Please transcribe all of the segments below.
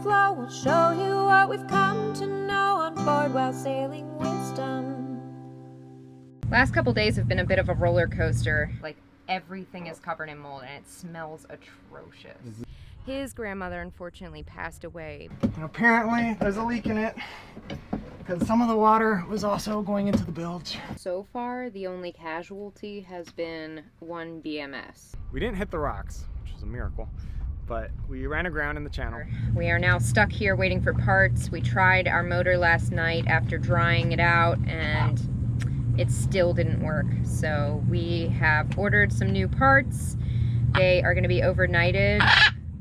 flow. We'll show you what we've come to know on board while sailing wisdom. Last couple days have been a bit of a roller coaster. Like, everything is covered in mold and it smells atrocious. His grandmother unfortunately passed away. And apparently there's a leak in it because some of the water was also going into the bilge. So far, the only casualty has been one BMS. We didn't hit the rocks, which was a miracle, but we ran aground in the channel. We are now stuck here waiting for parts. We tried our motor last night after drying it out and it still didn't work. So we have ordered some new parts. They are going to be overnighted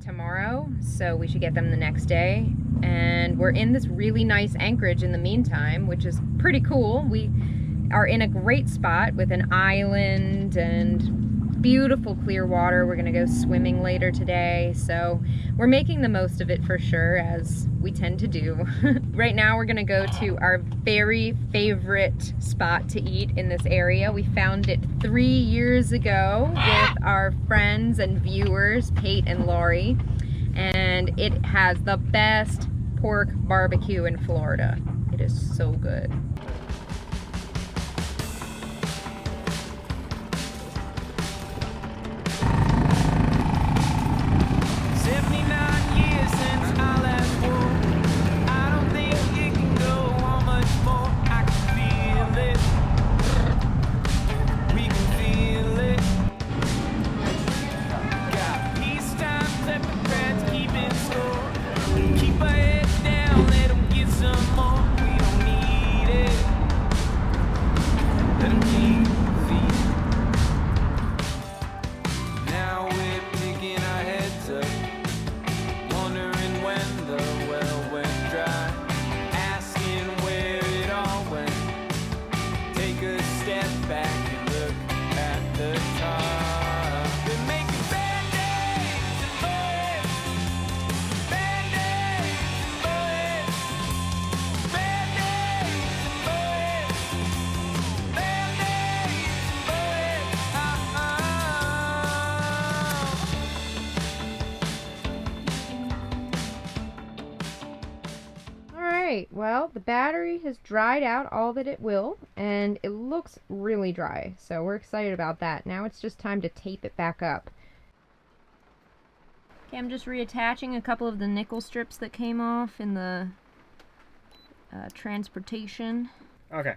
tomorrow, so we should get them the next day. And we're in this really nice anchorage in the meantime, which is pretty cool. We are in a great spot with an island and beautiful clear water. We're gonna go swimming later today, so we're making the most of it for sure, as we tend to do. Right now we're gonna go to our very favorite spot to eat in this area. We found it 3 years ago with our friends and viewers, Ep8 and Laurie, and it has the best pork barbecue in Florida. It is so good. Well, the battery has dried out all that it will, and it looks really dry, so we're excited about that. Now it's just time to tape it back up. Okay, I'm just reattaching a couple of the nickel strips that came off in the transportation. Okay,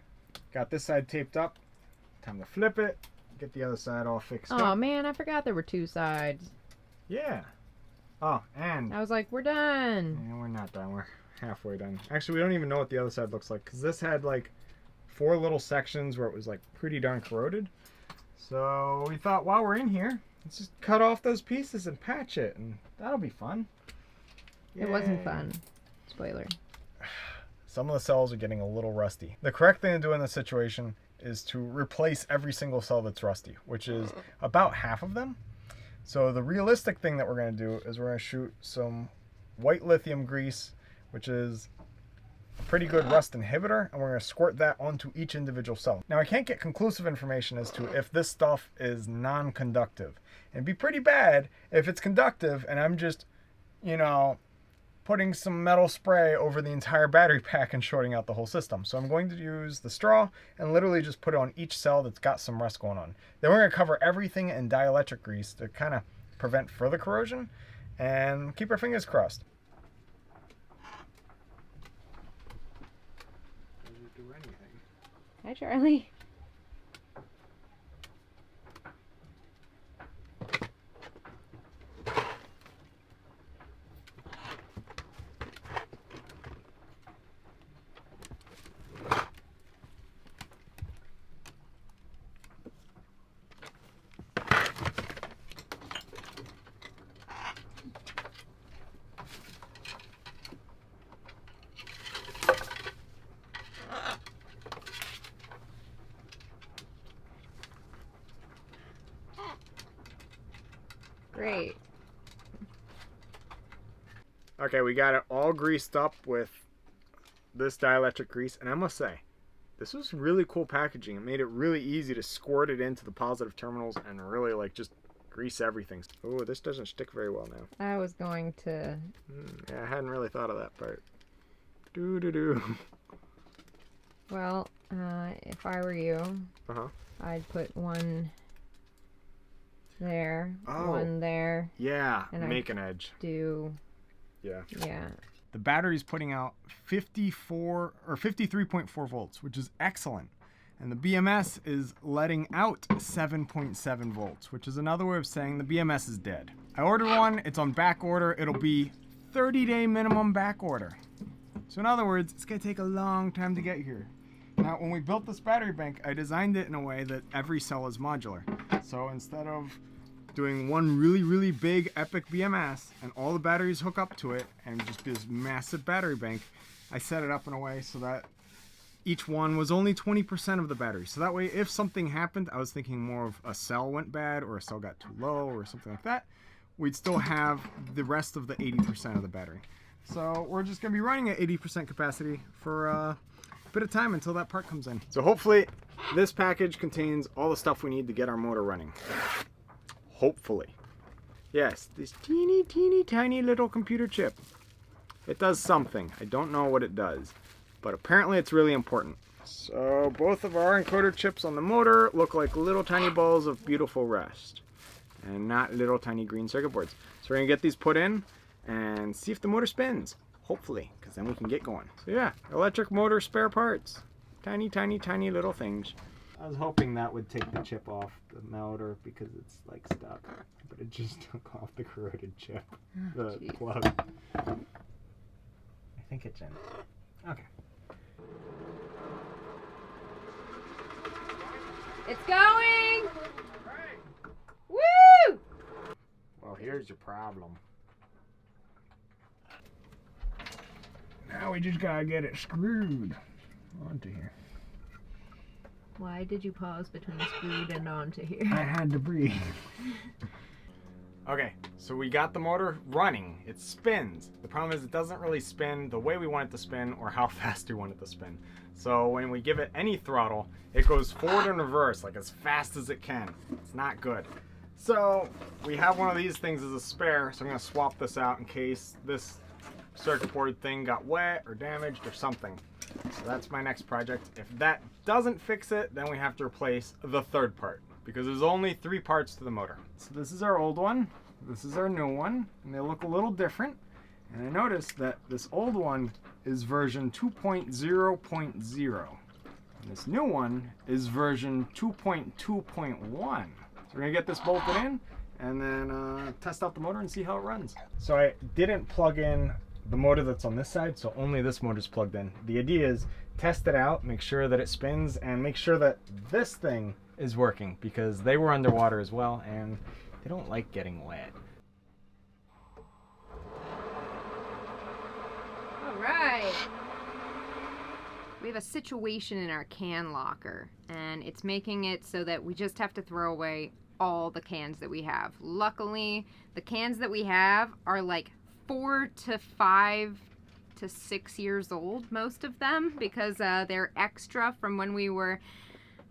got this side taped up. Time to flip it, get the other side all fixed up. Oh man, I forgot there were two sides. Yeah. Oh, and I was like, we're done. Yeah, we're not done. We're halfway done. Actually, we don't even know what the other side looks like because this had like 4 little sections where it was like pretty darn corroded. So we thought while we're in here, let's just cut off those pieces and patch it, and that'll be fun. Yay. It wasn't fun. Spoiler. Some of the cells are getting a little rusty. The correct thing to do in this situation is to replace every single cell that's rusty, which is about half of them. So the realistic thing that we're going to do is we're going to shoot some white lithium grease, which is a pretty good rust inhibitor, and we're going to squirt that onto each individual cell. Now, I can't get conclusive information as to if this stuff is non-conductive. It'd be pretty bad if it's conductive and I'm just, you know, putting some metal spray over the entire battery pack and shorting out the whole system. So I'm going to use the straw and literally just put it on each cell that's got some rust going on. Then we're going to cover everything in dielectric grease to kind of prevent further corrosion and keep our fingers crossed. Hi, Charlie. Great. Okay, we got it all greased up with this dielectric grease, and I must say, this was really cool packaging. It made it really easy to squirt it into the positive terminals and really like just Grease everything. Oh, this doesn't stick very well now. I was going to... Yeah, I hadn't really thought of that part. Doo-doo-doo. Well, if I were you, Uh-huh. I'd put one there, Oh. one there. Yeah, And make an edge. Do... Yeah. Yeah. The battery's putting out 54 or 53.4 volts, which is excellent. And the BMS is letting out 7.7 volts, which is another way of saying the BMS is dead. I ordered one, it's on back order. It'll be 30-day minimum back order. So in other words, it's gonna take a long time to get here. Now, when we built this battery bank, I designed it in a way that every cell is modular. So instead of doing one really, really big epic BMS and all the batteries hook up to it and just be this massive battery bank, I set it up in a way so that each one was only 20% of the battery. So that way, if something happened, I was thinking more of a cell went bad or a cell got too low or something like that, we'd still have the rest of the 80% of the battery. So we're just gonna be running at 80% capacity for a bit of time until that part comes in. So hopefully this package contains all the stuff we need to get our motor running. Hopefully. Yes, this teeny, teeny, tiny little computer chip. It does something. I don't know what it does, but apparently it's really important. So both of our encoder chips on the motor look like little tiny balls of beautiful rust and not little tiny green circuit boards. So we're gonna get these put in and see if the motor spins. Hopefully, because then we can get going. So yeah, electric motor spare parts. Tiny, tiny, tiny little things. I was hoping that would take the chip off the motor because it's like stuck, but it just took off the corroded chip, the plug. I think it's in. Okay. It's going! Woo! Well, here's your problem. Now we just gotta get it screwed onto here. Why did you pause between screwed and onto here? I had to breathe. Okay, so we got the motor running. It spins. The problem is it doesn't really spin the way we want it to spin or how fast we want it to spin. So when we give it any throttle, it goes forward and reverse like as fast as it can. It's not good. So we have one of these things as a spare, so I'm gonna swap this out in case this circuit board thing got wet or damaged or something. So that's my next project. If that doesn't fix it, then we have to replace the third part because there's only 3 parts to the motor. So this is our old one, this is our new one, and they look a little different. And I noticed that this old one is version 2.0.0. And this new one is version 2.2.1. So we're gonna get this bolted in and then test out the motor and see how it runs. So I didn't plug in the motor that's on this side, so only this motor's plugged in. The idea is test it out, make sure that it spins, and make sure that this thing is working because they were underwater as well and they don't like getting wet. All right. We have a situation in our can locker, and it's making it so that we just have to throw away all the cans that we have. Luckily, the cans that we have are like 4 to 5 to 6 years old, most of them, because they're extra from when we were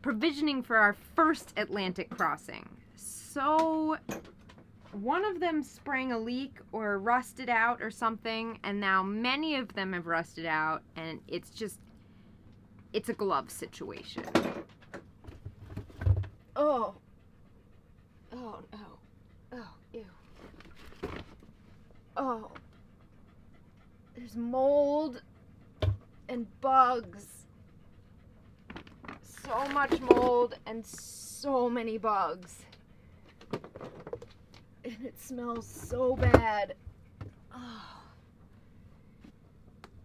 provisioning for our first Atlantic crossing. So one of them sprang a leak or rusted out or something, and now many of them have rusted out, and it's a glove situation. Oh. Oh no. Oh, ew. Oh. There's mold and bugs. So much mold and so many bugs. And it smells so bad.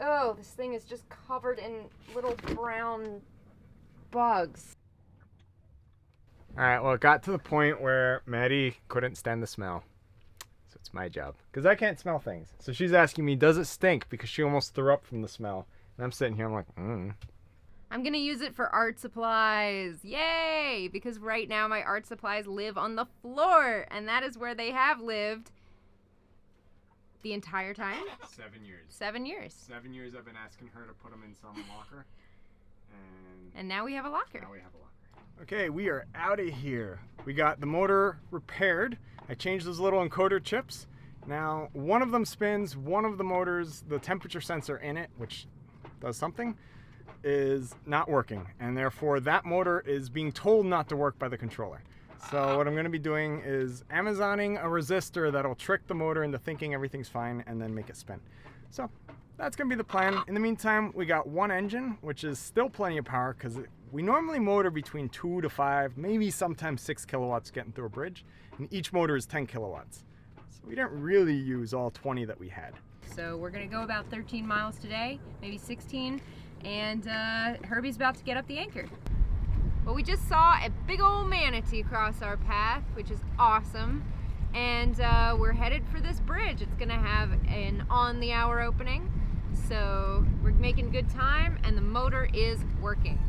Oh, this thing is just covered in little brown bugs. Alright, well, it got to the point where Maddie couldn't stand the smell. So it's my job. Because I can't smell things. So she's asking me, does it stink? Because she almost threw up from the smell. And I'm sitting here, I'm like, I'm gonna use it for art supplies. Yay! Because right now my art supplies live on the floor. And that is where they have lived the entire time. 7 years. 7 years. 7 years I've been asking her to put them in some locker. And now we have a locker. Now we have a locker. Okay, we are out of here. We got the motor repaired. I changed those little encoder chips. Now, one of them spins, one of the motors, the temperature sensor in it, which does something, is not working. And therefore, that motor is being told not to work by the controller. So what I'm gonna be doing is Amazoning a resistor that'll trick the motor into thinking everything's fine and then make it spin. So that's gonna be the plan. In the meantime, we got one engine, which is still plenty of power because we normally motor between 2 to 5, maybe sometimes 6 kilowatts getting through a bridge, and each motor is 10 kilowatts. So we didn't really use all 20 that we had. So we're gonna go about 13 miles today, maybe 16, and Herbie's about to get up the anchor. Well, we just saw a big old manatee cross our path, which is awesome. And we're headed for this bridge. It's gonna have an on-the-hour opening. So we're making good time and the motor is working.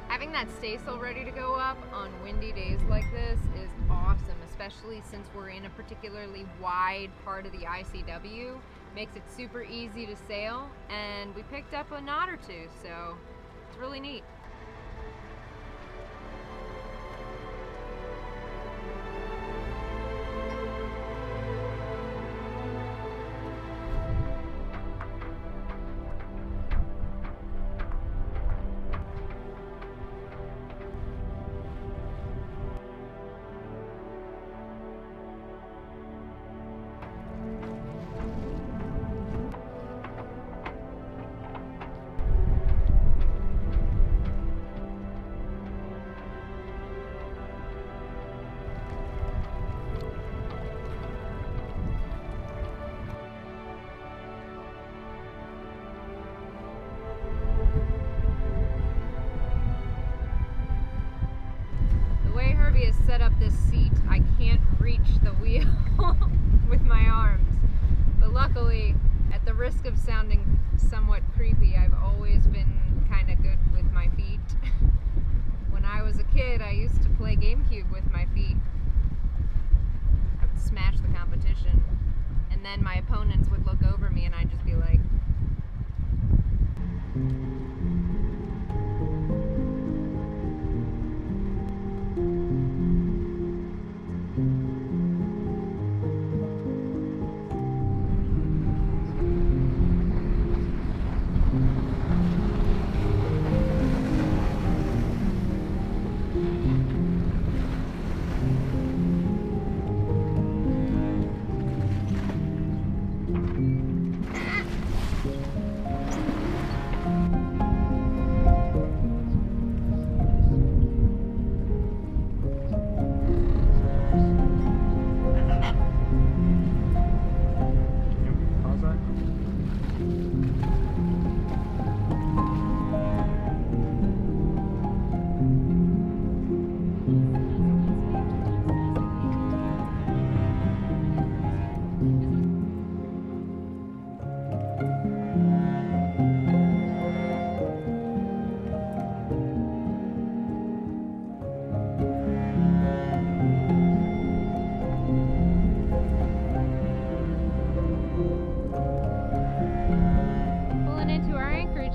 Having that staysail ready to go up on windy days like this is awesome, especially since we're in a particularly wide part of the ICW. Makes it super easy to sail, and we picked up a knot or two, so it's really neat. Has set up this seat, I can't reach the wheel with my arms. But luckily, at the risk of sounding somewhat creepy, I've always been kind of good with my feet. When I was a kid, I used to play GameCube with my feet. I would smash the competition, and then my opponents would look over me and I'd just be like,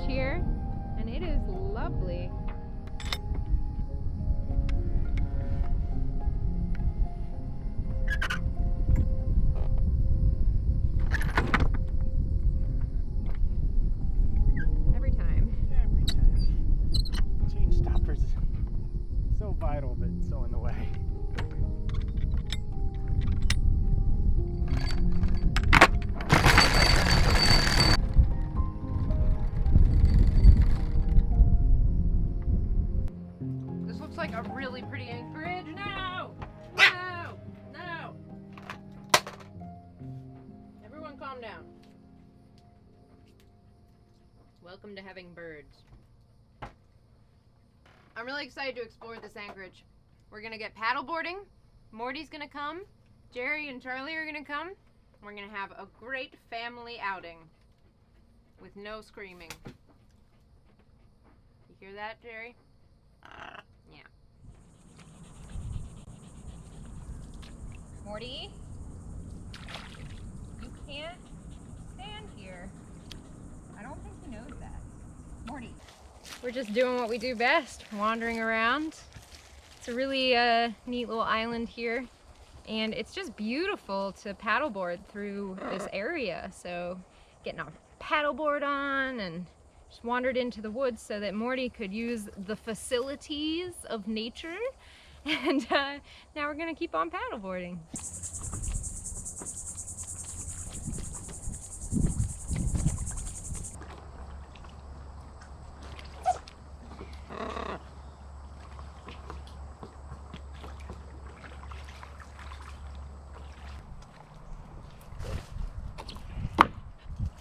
here, and it is lovely. Every time. Change stoppers. So vital, but so in the way. Like a really pretty anchorage. No! No! No! Everyone calm down. Welcome to having birds. I'm really excited to explore this anchorage. We're gonna get paddleboarding. Morty's gonna come. Jerry and Charlie are gonna come. We're gonna have a great family outing with no screaming. You hear that, Jerry? Yeah. Morty, you can't stand here. I don't think he knows that. Morty. We're just doing what we do best, wandering around. It's a really neat little island here, and it's just beautiful to paddleboard through this area. So getting our paddleboard on and just wandered into the woods so that Morty could use the facilities of nature. And now we're gonna keep on paddleboarding.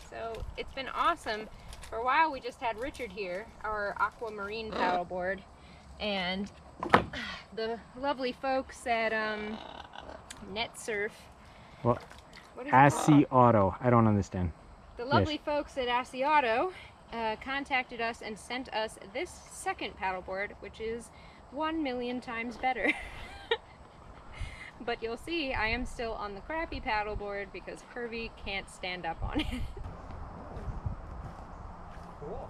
So it's been awesome. For a while we just had Richard here, our aquamarine paddleboard, and the lovely folks at Net Surf. What? What is it called? Assy Auto. I don't understand. The lovely folks at Assy Auto contacted us and sent us this second paddleboard, which is 1,000,000 times better. But you'll see, I am still on the crappy paddleboard because Kirby can't stand up on it. Cool.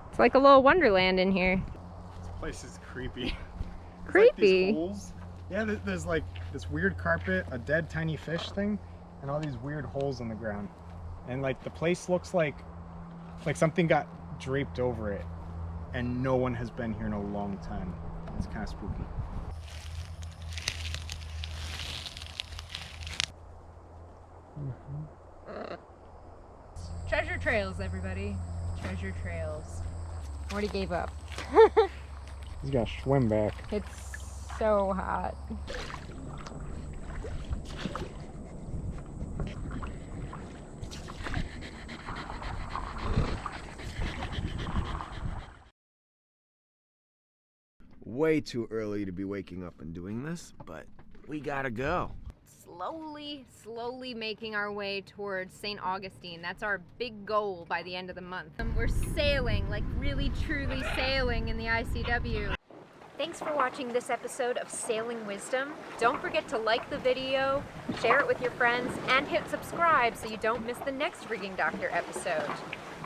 It's like a little wonderland in here. This place is creepy. Creepy? Like these holes. Yeah, there's like this weird carpet, a dead tiny fish thing, and all these weird holes in the ground. And like the place looks like something got draped over it, and no one has been here in a long time. It's kind of spooky. Treasure trails, everybody. Treasure trails. Morty gave up. He's got to swim back. It's so hot. Way too early to be waking up and doing this, but we gotta go. Slowly making our way towards St. Augustine. That's our big goal by the end of the month. We're sailing, like really truly sailing in the ICW. Thanks for watching this episode of Sailing Wisdom. Don't forget to like the video, share it with your friends, and hit subscribe so you don't miss the next Rigging Doctor episode.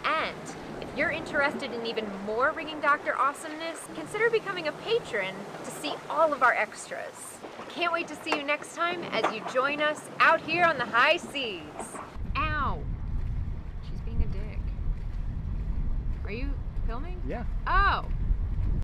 And if you're interested in even more Rigging Doctor awesomeness, consider becoming a patron to see all of our extras. Can't wait to see you next time as you join us out here on the high seas. Ow! She's being a dick. Are you filming? Yeah. Oh!